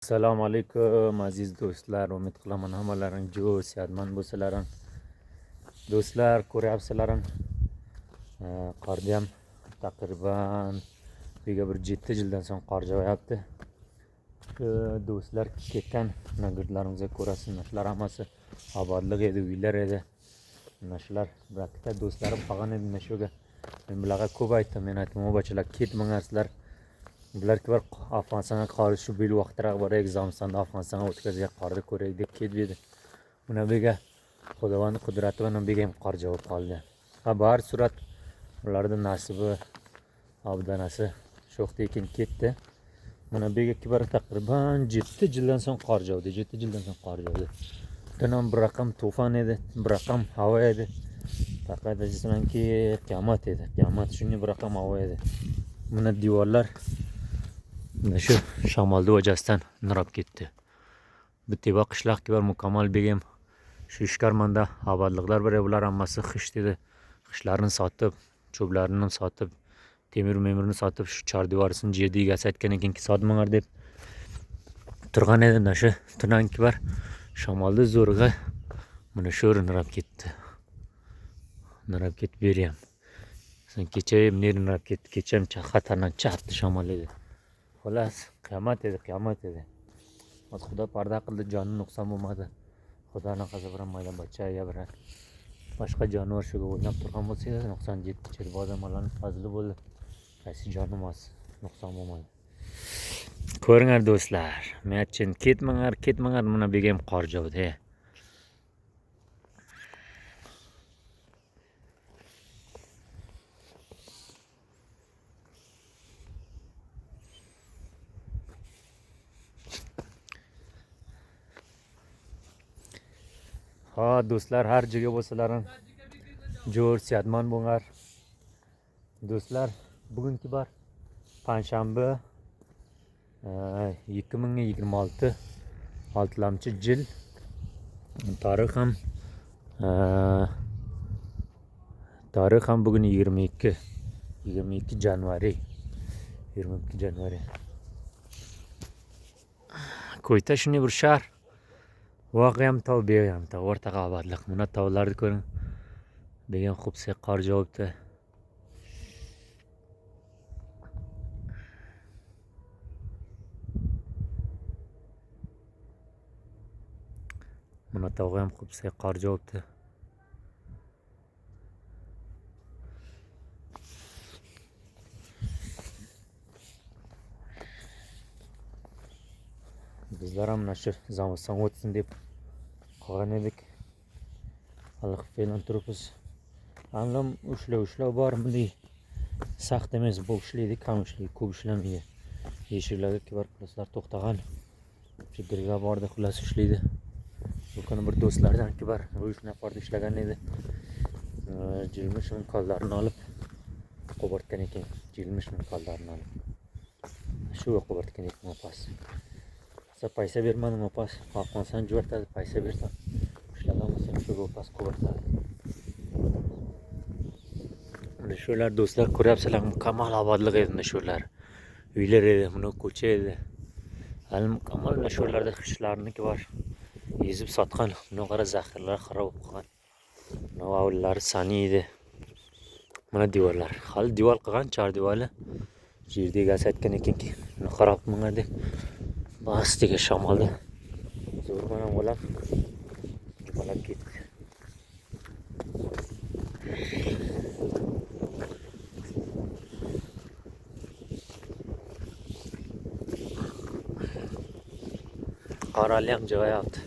Assalomu alaykum aziz do'stlar, umid qilaman hammalaring jo'sh sihatmand bo'lsalaring. Do'stlar, ko'ryapsizlaring, qorda ham taqriban biga bir 7 yildan so'ng qor yog'yapti. Do'stlar ketgan nagirlarimizga ko'rasizlar, shular hammasi obodlik edi, uylar edi. Mana shular bitta do'stlarim qolgan edi. Mana shuga men bularga ko'p aytdim, men aytdim, "O'bachilar ketmanglar. Bularga bir Afg'onistonga qolish shu bil vaqtlar bor, Afg'onistonda Afg'onistonga o'tkazgan qorni ko'ray deb ketdi. Buna bega Xudovand qudrati bilan bega ham qor javob qoldi. Ha bor surat ularning nasibi obdanasi sho'xda ekan ketdi. Mana bega kibar taqriban 7 yildan so'ng qor javob, 7 yildan so'ng qor javob. Tunan bir raqam to'fon edi, bir raqam havo edi. Faqat ajismanki qiyomat edi. Qiyomat shunday bir raqam havo edi. Mana divorlar shu shamolni vajasidan nurab ketdi. Bitta qishloq kibar mukammal begim shu ishkarmanda obodliklar bor, bular hammasi xish dedi. Xishlarni sotib, cho'blarini sotib, temir-memirni sotib, shu chordivorisini yerda egasi aytgan ekanki sotmanglar deb turgan edi. Mana shu tunan kibar shamolni zo'riga mana shu nurab ketdi. Nurab ketib beryam. Sen kechayim nurab ketdi. Kecham xatarnak chapdi shamol edi. Xolos, qiyomat edi, qiyomat edi. Hozir Xudo parda qildi, jonni nuqson bo'lmadi. Xudoning qazi bilan mayda bacha ya bir boshqa jonivor shuga o'ynab turgan bo'lsa edi, nuqson yetdi. Chirib odamlarning fazli bo'ldi. Qaysi jonimiz nuqson bo'lmadi. Ko'ringlar do'stlar, men aytdim, ketmanglar, ketmanglar, mana begim qor jovdi. Ha do'stlar, har joyga bo'lsalaring jo'sh sihatmand bo'linglar. Do'stlar, bugungi bar panshanba 2026 6-yil. Tarix ham bugun 22 yanvar. 22 yanvar. Ko'yta shunday bir shahar. Voqeam tov begam tov o'rtaga obodlik. Mana tavlarni ko'ring. Begam xubsi qor javobdi. Mana tavga ham xubsi qor javobdi. Bizlar ham mana shu zamosan o'tsin deb qolgan edik. Alloh fe'lan turibmiz. Anglam ushlab bor bunday saxt emas, bu ishlaydi, kam ishlaydi, ko'p ishlamaydi. Yeshiklarga kibar pluslar to'xtagan. Shu dirga bordi, xulos ishlaydi. Bu kuni bir do'stlardan kibar 3 nafarda ishlagan edi. Jilmish qo'llarini olib qo'bortgan ekan. Jilmish qo'llarini olib. Shu qo'bortgan ekan mopas. Paysa bermadim mopas. Afg'oniston jo'rtadi, paysa bersam. Ishlagan bo'lsa shu mopas qo'bortadi. Mana shular do'stlar ko'ryapsizlar, mukammal obodlik edi shular. Uylar edi, buni ko'cha edi. Hali mukammal shularda qishlarniki bor. Yezib sotgan, buni qara zaxirlar xarob bo'lib qolgan. Mana avvallari sani edi. Mana divorlar. Hali divor qilgan, chor divorli. Yerda egasi aytgan ekanki, buni xarob qilmanglar deb. Bastiga shamolda zo'r bilan olab ketdi. Qorali ham jo'yapti.